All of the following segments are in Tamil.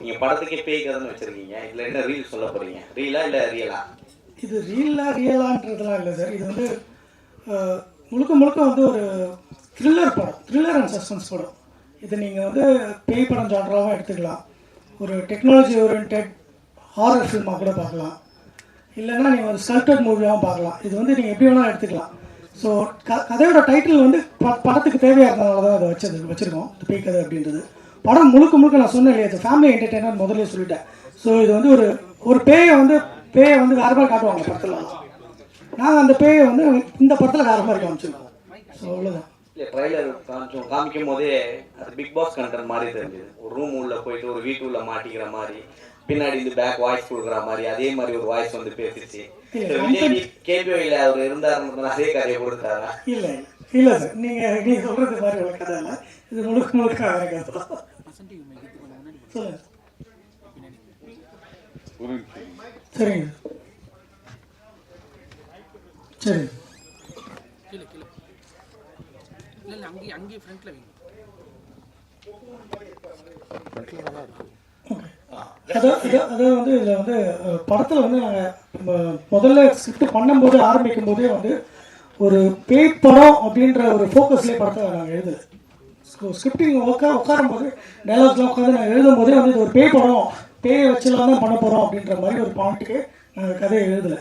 நீங்கள் படத்துக்கே பேய் கதைன்னு வச்சுருக்கீங்க, இதில் என்ன ரீல் சொல்ல போகிறீங்க? ரீலா இல்லை ரியலா? இது ரியலான்றதுலாம் இல்லை சார். இது வந்து முழுக்க முழுக்க வந்து ஒரு த்ரில்லர் படம், த்ரில்லர் அண்ட் சஸ்பென்ஸ் படம். இது நீங்கள் வந்து பேய் படம் ஜான்ராவாக எடுத்துக்கலாம், ஒரு டெக்னாலஜி ஓரியன்ட் ஹாரர் ஃபில்மாக கூட பார்க்கலாம், இல்லைன்னா நீங்கள் ஒரு ஸ்கல்ப்டட் மூவியாகவும் பார்க்கலாம். இது வந்து நீங்கள் எப்படி வேணாலும் எடுத்துக்கலாம். ஸோ கதையோட டைட்டில் வந்து படத்துக்கு தேவையாக இருந்தனால தான் அதை வச்சுருக்கோம், இந்த பேய் கதை அப்படின்றது. படம் முழுக்க முழுக்க நான் சொன்னேன் இல்லையா, இது ஃபேமிலி என்டர்டெயினர் முதல்ல சொல்லிட்டேன். ஸோ இது வந்து ஒரு பேயை வந்து வேறு மாதிரி காட்டுவாங்க படத்துலலாம். நாங்கள் அந்த பேயை வந்து இந்த படத்தில் வேறு மாதிரி காமிச்சிருக்கோம். ஸோ அவ்வளோதான். இல்லை, ட்ரைலர் காமிக்கும் போதே அது பிக் பாஸ் கண்டென்ட் மாதிரி தெரிஞ்சுது. ஒரு ரூம் உள்ள போயிட்டு ஒரு வீட்டு உள்ள மாட்டிக்கிற மாதிரி, பின்னாடி இந்த பேக் வாய்ஸ் கொடுக்குற மாதிரி, அதே மாதிரி ஒரு வாய்ஸ் வந்து பேசிச்சு. கேபிஓயில் அவர் இருந்தாருன்னு அதே கதையை கொடுத்தாரா? இல்லை இல்லை சார், நீங்கள் சொல்கிறது மாதிரி ஒரு கதை இல்லை, இது முழுக்க வேற கதை. சொல்லுங்கள். சரிங்க சரி. அதாவது வந்து இதில் வந்து படத்தில் வந்து நாங்கள் முதல்ல ஸ்கிரிப்ட் பண்ணும்போது ஆரம்பிக்கும் போதே வந்து ஒரு பேய் படம் அப்படின்ற ஒரு ஃபோக்கஸ்லேயே படத்தை நாங்கள் எழுதலை. ஸ்கிரிப்டிங் உட்காரும் போது டைலாக்ஸ்லாம் உட்காந்து நாங்கள் எழுதும் போதே வந்து இது ஒரு பேய் படம், பேயை வச்சுலாம் தான் பண்ண போகிறோம் அப்படின்ற மாதிரி ஒரு பாயிண்ட்டுக்கு நாங்கள் கதையை எழுதலை.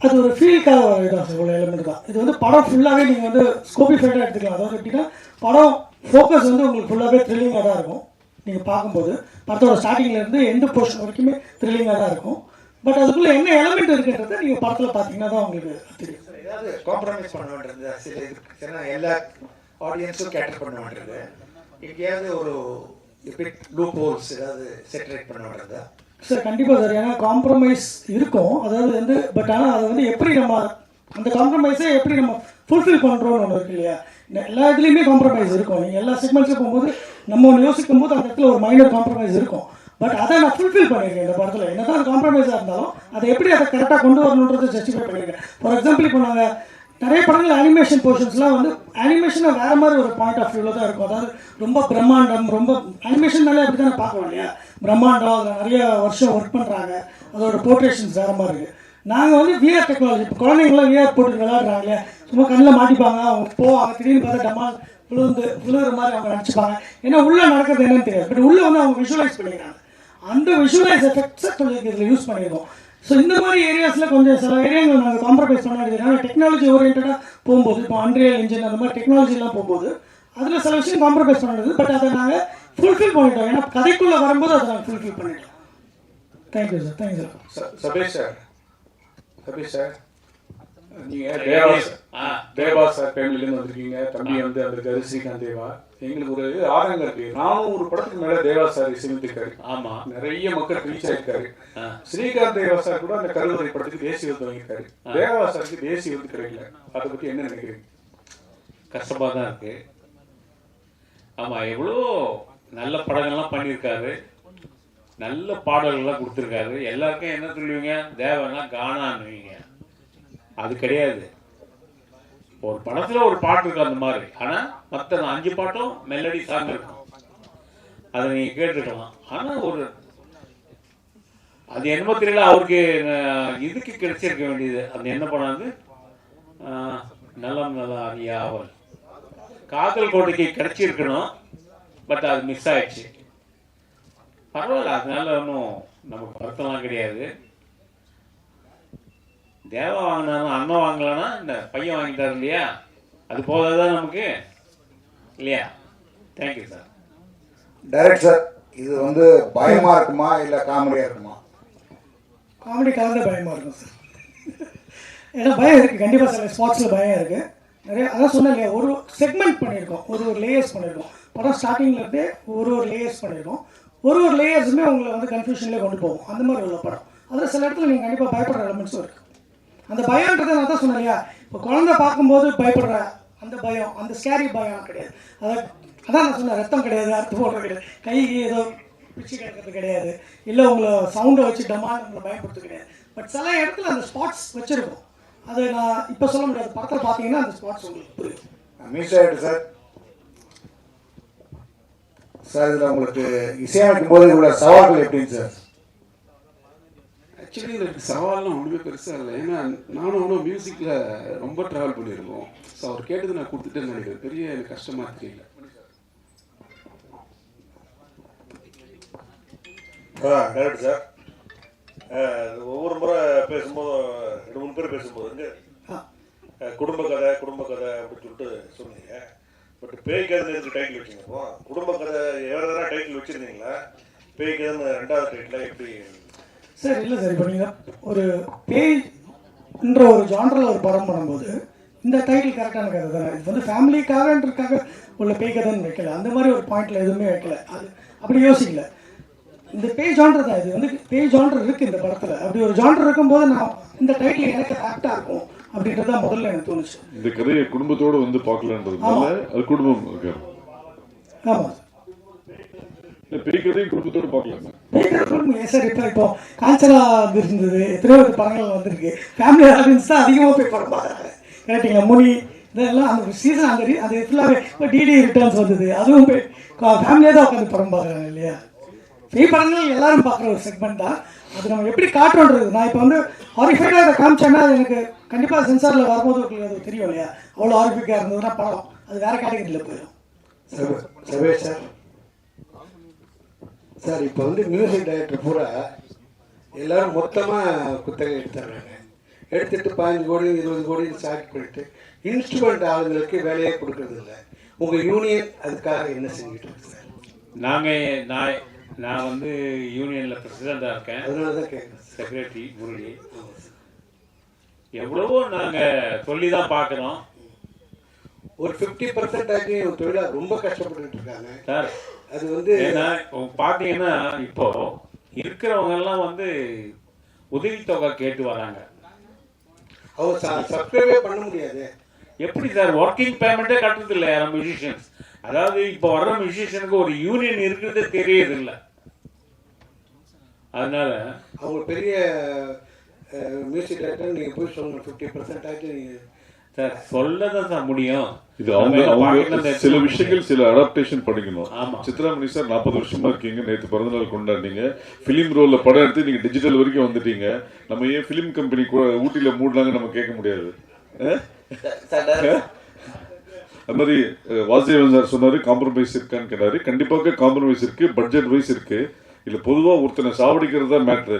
அது ஒரு ஃபீல்காக இதுதான் சார், ஒரு எலிமெண்ட் தான். இது வந்து படம் ஃபுல்லாகவே நீங்கள் வந்து ஸ்கோபிஃபைடாக எடுத்துக்கலாம். அதாவது எப்படின்னா படம் ஃபோக்கஸ் வந்து உங்களுக்கு ஃபுல்லாகவே த்ரில்லிங்காக தான் இருக்கும். நீங்கள் பார்க்கும்போது படத்தோட ஸ்டார்டிங்லேருந்து எந்த போர்ஷன் வரைக்குமே த்ரில்லிங்காக தான் இருக்கும். பட் அதுக்குள்ளே என்ன எலிமெண்ட் இருக்குன்றதை நீங்கள் படத்தில் பார்த்தீங்கன்னா தான் உங்களுக்கு தெரியும். ஏதாவது காம்ப்ரமைஸ் பண்ண வேண்டியது சில எல்லா ஆடியன்ஸும் கேட்டர் பண்ண வேண்டியது, எங்கேயாவது ஒரு லூப் ஹோல்ஸ் ஏதாவது செட்டரேட் பண்ண வேண்டியதா? சார் கண்டிப்பாக சார், ஏன்னா காம்ப்ரமைஸ் இருக்கும். அதாவது வந்து பட் ஆனால் அதை வந்து எப்படி நம்ம அந்த காம்ப்ரமைஸை எப்படி நம்ம ஃபுல்ஃபில் பண்ணுறோன்னு ஒன்று இருக்கு இல்லையா. எல்லா இதுலேயுமே காம்ப்ரமைஸ் இருக்கும். நீங்கள் எல்லா செக்மெண்ட்ஸும் போகும்போது நம்ம ஒன்று யோசிக்கும் போது அந்த இடத்துல ஒரு மைனர் காம்ப்ரமைஸ் இருக்கும். பட் அதை நான் ஃபுல்ஃபில் பண்ணியிருக்கேன் இந்த படத்தில். என்ன தான் காம்ப்ரமைஸாக இருந்தாலும் அதை எப்படி அதை கரெக்டாக கொண்டு வரணுன்றதை ஜஸ்டிஃபை பண்ணியிருக்கேன். ஃபார் எக்ஸாம்பிள், இப்போ நாங்கள் நிறைய படங்கள் அனிமேஷன் போர்ஷன்ஸ்லாம் வந்து அனிமேஷனை வேறு மாதிரி ஒரு பாயிண்ட் ஆஃப் வியூவில் தான் இருக்கும். அதாவது ரொம்ப பிரம்மாண்டம், ரொம்ப அனிமேஷன்னாலே அப்படி தான் பார்க்கணும் இல்லையா, பிரம்மாண்டம், அதில் நிறைய வருஷம் ஒர்க் பண்ணுறாங்க, அதோட போர்ட்ரேஷன்ஸ் வேறு மாதிரி இருக்குது. நாங்கள் வந்து விஆர் டெக்னாலஜி, இப்போ குழந்தைங்களாம் விஆர் போட்டு விளையாடுறாங்க இல்லையா, சும்மா கண்ணில் மாட்டிப்பாங்க, அவங்க போவாங்க, திடீர்னு பார்த்தா டமால் விழுகிற மாதிரி அவங்க நினச்சிப்பாங்க. ஏன்னா உள்ளே நடக்கிறது என்னன்னு தெரியாது, பட் உள்ளே வந்து அவங்க விஷுவலைஸ் பண்ணிக்கிறாங்க. அந்த விஷுவலைஸ் எஃபெக்ட்ஸை கொஞ்சம் இதில் யூஸ் பண்ணியிருக்கோம். ஸோ இந்த மாதிரி ஏரியாஸில் கொஞ்சம் சில ஏரியாவில் நாங்கள் காம்ப்ரமைஸ் பண்ண வேண்டியது. டெக்னாலஜி ஓரியன்டாக போகும்போது, இப்போ அன்ரியல் இன்ஜின் அந்த மாதிரி டெக்னாலஜிலாம் போகும்போது அதில் சில விஷயம் காம்ப்ரமைஸ் பண்ண வேண்டியது. பட் அதை நாங்கள் ஃபுல்ஃபில் பண்ணிட்டோம். ஏன்னா கதைக்குள்ளே வரும்போது அதை நாங்கள் ஃபுல்ஃபில் பண்ணிட்டோம். Thank you sir. Thank you sir. Sabeesh sir, நீங்கள் தேவா சார் ஃபேமிலியிலேருந்து வந்திருக்கீங்க. தம்பி வந்து வந்திருக்காரு ஸ்ரீகாந்த் தேவா. எங்களுக்கு ஒரு ஆதங்கம் இருக்கு. 400 படத்துக்கு மேலே தேவா சார் இசையமைத்திருக்காரு. ஆமாம், நிறைய மக்களுக்கு ரீச் ஆயிருக்காரு. ஸ்ரீகாந்த் தேவா சார் கூட அந்த கருவறை படத்துக்கு தேசிய விருது வாங்கியிருக்காரு. தேவா சாருக்கு தேசிய விருது கிடைக்கல. அதை பற்றி என்ன நினைக்கிறீங்க? கஷ்டமாக தான் இருக்கு. ஆமாம், எவ்வளோ நல்ல படங்கள்லாம் பண்ணியிருக்காரு, நல்ல பாடல்கள்லாம் கொடுத்துருக்காரு. எல்லாருக்கும் என்ன சொல்லுவீங்க, தேவனா கானான்னுவீங்க. அது கிடையாது. ஒரு படத்தில் ஒரு பாட்டு இருக்கு அந்த மாதிரி. ஆனால் மற்ற 5 பாட்டும் மெலடி சாங் இருக்கும், அதை நீங்கள் கேட்டுக்கலாம். ஆனால் ஒரு அது என்னமோ தெரியல, அவருக்கு இதுக்கு கிடைச்சிருக்க வேண்டியது. அது என்ன பண்ணாது, நலம் நல்லா அறியா அவள் காதல் கோட்டைக்கு கிடைச்சிருக்கணும். பட் அது மிஸ் ஆயிடுச்சு. பரவாயில்ல, அதனால ஒன்றும் நமக்கு வருத்தம்லாம் கிடையாது. தேவா வாங்கினாலும் அண்ணன் வாங்கலன்னா இந்த பையன் வாங்கிட்டாரு இல்லையா, அது போதாதான் நமக்கு இல்லையா. Thank you sir. டைரக்ட் சார், இது வந்து பயமா இருக்குமா இல்லை காமெடியா இருக்குமா? காமெடி கலந்த பயமாக இருக்கும் சார். ஏன்னா பயம் இருக்குது, கண்டிப்பாக சில ஸ்பாட்ஸில் பயம் இருக்குது. நிறைய அதான் சொன்னேன் இல்லையா, ஒரு செக்மெண்ட் பண்ணியிருக்கோம், ஒரு லேயர்ஸ் பண்ணியிருக்கோம். படம் ஸ்டார்டிங்லேருந்தே ஒரு லேயர்ஸ் பண்ணியிருக்கோம். ஒரு லேயர்ஸுமே உங்களை வந்து கன்ஃபியூஷன்லேயே கொண்டு போகும். அந்த மாதிரி உள்ள படம். அதில் சில இடத்துல நீங்கள் கண்டிப்பாக பயப்படுற எலமெண்ட்ஸும் இருக்குது. அந்த பயம்ன்றதை நான் தான் சொன்னேன் இல்லையா, இப்போ குழந்தை பார்க்கும்போது பயப்படுற அந்த பயம், அந்த ஸ்கேரி பயம் கிடையாது. அதான் நான் சொன்னேன், ரத்தம் கிடையாது, அறுத்து போடுறது கிடையாது, கை ஏதோ பிச்சு கிடக்கிறது கிடையாது, இல்லை உங்களை சவுண்டை வச்சு டமான்னு உங்களை பயப்படுறது கிடையாது. பட் சில இடத்துல அந்த ஸ்பாட்ஸ் வச்சுருக்கோம். அது நான் இப்போ சொல்ல முடியாது, படத்தில் பார்த்தீங்கன்னா அந்த ஸ்பாட்ஸ் உங்களுக்கு புரியும். மிஸ் ஆகிட்டு சார். சார் இதில் உங்களுக்கு இசையமைக்கும் போது உள்ள சவால்கள் எப்படிங்க சார்? ஆக்சுவலி எனக்கு சவால்லாம் ஒன்றுமே பெருசாக இல்லை. ஏன்னா நானும் அவனும் மியூசிக்கில் ரொம்ப ட்ராவல் பண்ணியிருக்கோம். ஸோ அவர் கேட்டது நான் கொடுத்துட்டேன்னு நினைக்கிறேன். பெரிய எனக்கு கஷ்டமாக தெரியல. Correct sir. ஒவ்வொரு முறை பேசும்போது 2-3 பேர் பேசும்போது குடும்ப கதை அப்படின்னு சொல்லிட்டு சொன்னீங்க. பட் பேய் கதை எதுக்கு டைட்டில் வச்சிங்க? இப்போ குடும்ப கதை வேறு எதனா டைட்டில் வச்சுருந்தீங்களா? பேய் கதைன்னு 2வது டைட்டில் எப்படி சார்? இல்லை சார், இப்போ நீங்கள் ஒரு பேய்ன்ற ஒரு ஜான்ரில் ஒரு படம் பண்ணும்போது இந்த டைட்டில் கரெக்டான கதை தானே. இது வந்து ஃபேமிலிக்காகன்றதுக்காக உள்ள பேய் கதைன்னு வைக்கல, அந்த மாதிரி ஒரு பாயிண்ட்ல எதுவுமே வைக்கல. அது அப்படி யோசிக்கல. இந்த பேய் ஜான்டர் தான், இது வந்து பேய் ஜான்டர் இருக்குது இந்த படத்தில். அப்படி ஒரு ஜான்டர் இருக்கும்போது நான் இந்த டைட்டில் எனக்கு ஆக்டாக இருக்கும் அப்படின்றது தான் முதல்ல எனக்கு தோணுச்சு. இந்த கதையை குடும்பத்தோடு வந்து பார்க்கலான்றதுனால அது குடும்பம் இருக்கு. ஆமாம், பேய் கதையும் குடும்பத்தோடு பார்க்கலாங்க. சார் இப்போ காஞ்சனா இருந்தது, எத்தனையோ படங்கள் வந்திருக்கு. ஃபேமிலி ஆடியன்ஸ் தான் அதிகமாக போய் படம் பார்க்குறாங்க. கரெக்டுங்களா? முனி இதெல்லாம் அந்த சீசன் அந்த ஃபுல்லாகவே இப்போ டிடி ரிட்டர்ன்ஸ் வந்தது, அதுவும் போய் ஃபேமிலியாக தான் உட்காந்து படம் பார்க்குறாங்க இல்லையா? பேய் படங்கள் எல்லாரும் பார்க்குற ஒரு செக்மெண்ட் தான். அது நம்ம எப்படி காட்டுறது. நான் இப்போ வந்து ஹாரிஃபைடாக அதை காமிச்சேன்னா அது எனக்கு கண்டிப்பாக சென்சாரில் வரும்போது அது தெரியும் இல்லையா? அவ்வளோ ஹாரிஃபிக்காக இருந்ததுன்னா படம் அது வேறு கேட்டகரியில் போயிடும். சபேஷ் சார், சார் இப்போ வந்து மியூசிக் டைரக்டர் பூரா எல்லாரும் மொத்தமாக குத்தகை எடுத்துடுறாங்க. எடுத்துட்டு 15 கோடி 20 கோடி சார்ஜ் பண்ணிட்டு இன்ஸ்ட்ருமெண்ட் ஆளுங்களுக்கு வேலையே கொடுக்கறது இல்லை. உங்கள் யூனியன் அதுக்காக என்ன செஞ்சுட்டு இருக்கு சார்? நான் வந்து யூனியனில் பிரசிடண்டாக இருக்கேன். அதனால தான் கேட்குறேன். செக்ரட்டரி முரளி. எவ்வளவோ நாங்கள் சொல்லி தான் பார்க்குறோம். ஒரு 50% ஆகியும் தொழிலாளர் ரொம்ப கஷ்டப்பட்டு இருக்காங்க சார். அது வந்து பார்த்தீங்கன்னா இப்போ இருக்கிறவங்க எல்லாம் வந்து உதவித்தொகை கேட்டு வராங்க. அவர் சப்ஸ்கிரைபே பண்ண முடியாது. எப்படி சார்? ஒர்க்கிங் பேமெண்ட்டே கட்டுறது இல்லை யாரும் மியூசிஷியன்ஸ். அதாவது இப்போ வர்ற மியூசிஷியனுக்கு ஒரு யூனியன் இருக்கிறதே தெரியறது இல்லை. அதனால அவங்க பெரிய மியூசிக் டைரக்டர் நீங்கள் போய் சொல்லணும் 50% ஆகி நீங்கள் சார் சொல்லதான் சார் முடியும். இது அவங்க சில விஷயங்கள் சில அடாப்டேஷன் பண்ணிக்கணும். ஆமா. சித்ராமணி சார் 40 வருஷமா இருக்கீங்க. நேற்று பிறந்தநாள் கொண்டாடினீங்க. பிலிம் ரோல்ல படம் எடுத்து நீங்க டிஜிட்டல் வரைக்கும் வந்துட்டீங்க. நம்ம ஏன் பிலிம் கம்பெனி ஊட்டியில மூடலாங்க நம்ம கேட்க முடியாது. அது மாதிரி வாசுதேவன் சார் சொன்னாரு காம்ப்ரமைஸ் இருக்கான்னு கேட்டாரு. கண்டிப்பாக காம்ப்ரமைஸ் இருக்கு. பட்ஜெட் வைஸ் இருக்கு. இல்ல பொதுவா ஒருத்தனை சாவடிக்கிறது தான் மேட்ரு.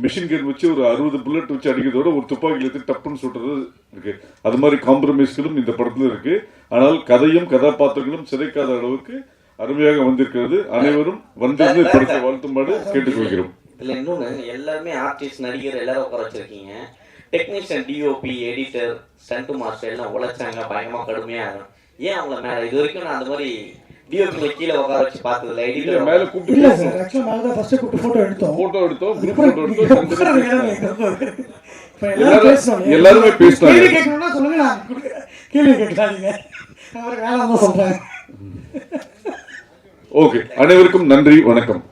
மிஷின் கன் வச்சு ஒரு 60 புல்லட் வச்சு அடிக்கிறதோட ஒரு துப்பாக்கியில் எடுத்து டப்புன்னு சொல்றது இருக்கு. அது மாதிரி காம்ப்ரமைஸ்களும் இந்த படத்துல இருக்கு. ஆனால் கதையும் கதாபாத்திரங்களும் சிதைக்காத அளவுக்கு அருமையாக வந்திருக்கிறது. அனைவரும் வந்திருந்து படத்தை வாழ்த்துமாறு கேட்டுக்கொள்கிறோம். இதுல இன்னொன்னு, எல்லாருமே ஆர்டிஸ்ட் நடிகர் எல்லாரும் உட்கார வச்சிருக்கீங்க. Technician, DOP, editor, stunt master எல்லாம் உழைச்சாங்க பயங்கரமா கடுமையா. ஏன் அவங்கள மேல இது வரைக்கும் நான் அந்த மாதிரி டிஓபில கீழே உட்கார வச்சு பார்த்ததுல எடிட்டர் மேல கூப்பிட்டு இல்லை சார், ஆக்சுவலாக மேலே தான் ஃபர்ஸ்ட் கூப்பிட்டு ஃபோட்டோ எடுத்தோம். எல்லாருமே பேசினாங்க. கேள்வி கேட்கணும்னா சொல்லுங்க, நான் கேள்வி கேட்கலாதீங்க. அவருக்கு வேணாம் தான் சொல்றேன். ஓகே, அனைவருக்கும் நன்றி, வணக்கம்.